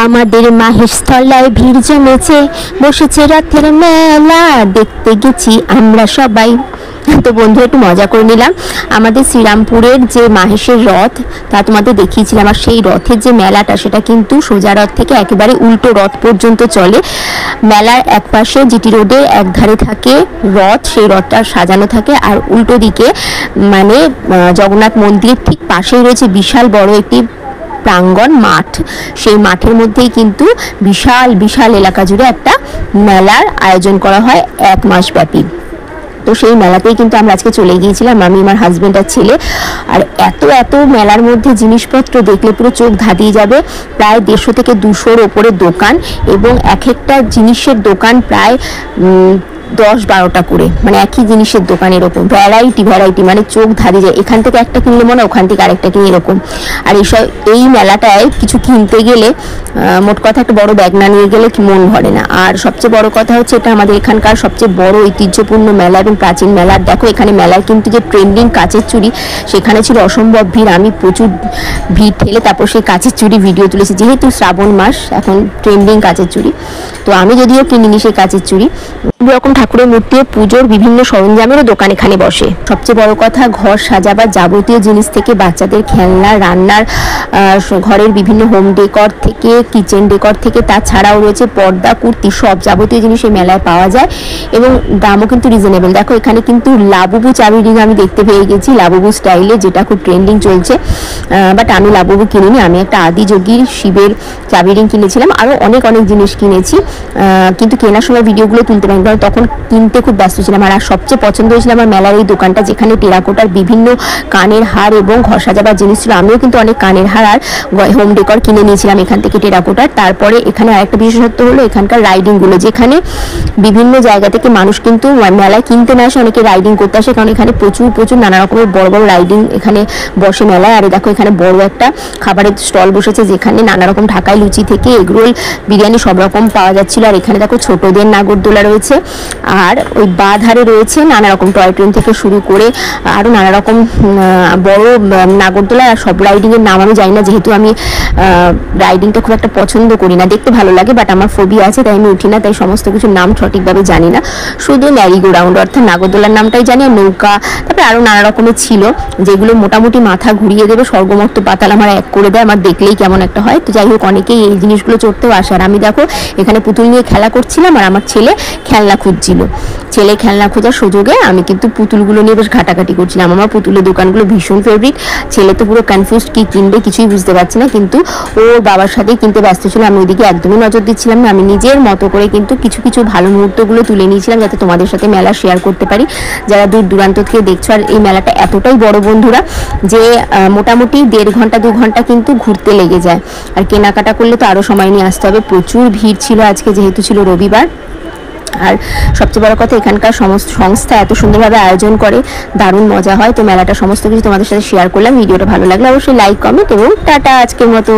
আমাদের মাহেশতলায় ভিড় জমেছে, বসেছে রথের মেলা, দেখতে গেছি আমরা সবাই। তো বন্ধু একটু মজা করে নিলাম। আমাদের শ্রীরামপুরের যে মাহেশের রথ তা তোমাদের দেখিয়েছিলাম, আর সেই রথের যে মেলাটা সেটা কিন্তু সোজা রথ থেকে একেবারে উল্টো রথ পর্যন্ত চলে। মেলার এক পাশে জিটি রোডের এক ধারে থাকে রথ, সেই রথটা সাজানো থাকে, আর উল্টো দিকে মানে জগন্নাথ মন্দিরের ঠিক পাশেই রয়েছে বিশাল বড় একটি প্রাঙ্গণ মাঠ। সেই মাঠের মধ্যেই কিন্তু বিশাল বিশাল এলাকা জুড়ে একটা মেলার আয়োজন করা হয় 1 মাস ব্যাপী। তো সেই মেলাতেই কিন্তু আমরা আজকে চলে গিয়েছিলাম, আমি আমার হাজবেন্ড আর ছেলে। আর এত এত মেলার মধ্যে জিনিসপত্র দেখলে পুরো চোখ ধাঁধিয়ে যাবে। প্রায় 150 থেকে 200-র ওপরে দোকান, এবং এক একটা জিনিসের দোকান প্রায় 10-12টা করে, মানে একই জিনিসের দোকান, এরকম ভ্যারাইটি মানে চোখ ধাঁধিয়ে যায়। এখান থেকে একটা কিনলে মনে ওখান থেকে আরেকটা কিনে এরকম। আর এই মেলাটায় কিছু কিনতে গেলে মোট কথা একটা বড় ব্যাগ না নিয়ে গেলে মন ভরে না। আর সবচেয়ে বড় কথা হচ্ছে এটা আমাদের এখানকার সবচেয়ে বড় ঐতিহ্যপূর্ণ মেলা এবং প্রাচীন মেলা। দেখো এখানে মেলায় কিন্তু যে ট্রেন্ডিং কাচের চুড়ি, সেখানে ছিল অসম্ভব ভিড়। আমি প্রচুর ভিড় ঠেলে তারপর সেই কাচের চুড়ি ভিডিও তুলেছি, যেহেতু শ্রাবণ মাস এখন ট্রেন্ডিং কাচের চুড়ি। তো আমি যদিও কিনিনি সেই কাচের চুড়ি। রকম ঠাকুরের মূর্তি ও পুজোর বিভিন্ন সরঞ্জামেরও দোকান এখানে বসে। সবচেয়ে বড় কথা, ঘর সাজাবার যাবতীয় জিনিস থেকে বাচ্চাদের খেলনা, রান্নার ঘরের বিভিন্ন হোম ডেকর থেকে, কিচেন ডেকর থেকে, তাছাড়াও রয়েছে পর্দা, কুর্তি, সব যাবতীয় জিনিস এই মেলায় পাওয়া যায়, এবং দামও কিন্তু রিজনেবল। দেখো এখানে কিন্তু লাবুবু চাবি রিং আমি দেখতে পেয়ে গেছি, লাবুবু স্টাইলে, যেটা খুব ট্রেন্ডিং চলছে। বাট আমি লাবুবু কিনিনি, আমি একটা আদিযোগীর শিবের চাবি রিং কিনেছিলাম, আরও অনেক অনেক জিনিস কিনেছি, কিন্তু কেনার সময় ভিডিওগুলো তুলতে পারিনি, কারণ তখন কিনতে খুব ব্যস্ত ছিলাম। আর সবচেয়ে পছন্দ হয়েছিল আমার মেলার এই দোকানটা, যেখানে টেরাকোটার বিভিন্ন কানের হার এবং ঘর সাজাবার জিনিস ছিল। আমিও কিন্তু অনেক কানের হার আর হোম ডেকর কিনে নিয়েছিলাম এখান থেকে টেরাকোটার। তারপরে এখানে আরেকটা বিশেষত্ব হলো এখানকার রাইডিংগুলো, যেখানে বিভিন্ন জায়গা থেকে মানুষ কিন্তু মেলায় কিনতে না আসে, অনেকে রাইডিং করতে আসে, কারণ এখানে প্রচুর নানা রকমের বড় বড় রাইডিং এখানে বসে মেলায়। আর দেখো এখানে বড় একটা খাবারের স্টল বসেছে, যেখানে নানা রকম ঢাকাই লুচি থেকে এগরোল, বিরিয়ানি সব রকম পাওয়া যাচ্ছিল। আর এখানে দেখো ছোটদের নাগরদোলা রয়েছে, আর ওই বাঁধারে রয়েছে নানা রকম টয় ট্রেন থেকে শুরু করে আরও নানা রকম বড় নাগরদোলা। আর সব রাইডিংয়ের নাম আমি জানি না, যেহেতু আমি রাইডিংটা খুব একটা পছন্দ করি না, দেখতে ভালো লাগে বাট আমার ফোবিয়া আছে, তাই আমি উঠি না, তাই সমস্ত কিছুর নাম সঠিকভাবে জানি না। শুধু ম্যারিগো রাউন্ড অর্থাৎ নাগরদোলার নামটাই জানি, আর নৌকা, তারপরে আরও নানা রকমের ছিল, যেগুলো মোটামুটি মাথা ঘুরিয়ে দেবে, স্বর্গমর্ত পাতাল আমার এক করে দেয়, আমার দেখলেই কেমন একটা হয়। তো যাই হোক, অনেকেই এই জিনিসগুলো চড়তেও আসে। আর আমি দেখো এখানে পুতুল নিয়ে খেলা করছিলাম, আর আমার ছেলে খেলনা খুঁজছিল। ছেলে খেলনা খোঁজার সুযোগে আমি কিন্তু পুতুলগুলো নিয়ে বেশ ঘাটাঘাটি করছিলাম। আমার পুতুলের দোকানগুলো ভীষণ ফেভারিট। ছেলে তো পুরো কনফিউজড, কি কিনবে কিছুই বুঝতে পারছে না, কিন্তু ওর বাবার সাথেই কিনতে ব্যস্ত ছিল। আমি ওইদিকে একদমই নজর দিচ্ছিলাম না, আমি নিজের মতো করে কিন্তু কিছু কিছু ভালো মুহূর্তগুলো তুলে নিয়েছিলাম, যাতে তোমাদের সাথে মেলা শেয়ার করতে পারি, যারা দূর দূরান্ত থেকে দেখছো। আর এই মেলাটা এতটাই বড় বন্ধুরা, যে মোটামুটি 1.5 ঘন্টা 2 ঘন্টা কিন্তু ঘুরতে লেগে যায়। আর কেনাকাটা করলে তো আরও সময় নিয়ে আসতে হবে। প্রচুর ভিড় ছিল আজকে, যেহেতু ছিল রবিবার। আর সবচেয়ে বড় কথা, এখানকার সমস্ত সংস্থা এত সুন্দরভাবে আয়োজন করে, দারুণ মজা হয়। তো মেলাটা সমস্ত কিছু তোমাদের সাথে শেয়ার করলাম। ভিডিওটা ভালো লাগলে অবশ্যই লাইক, কমেন্ট এবং টাটা আজকের মতো।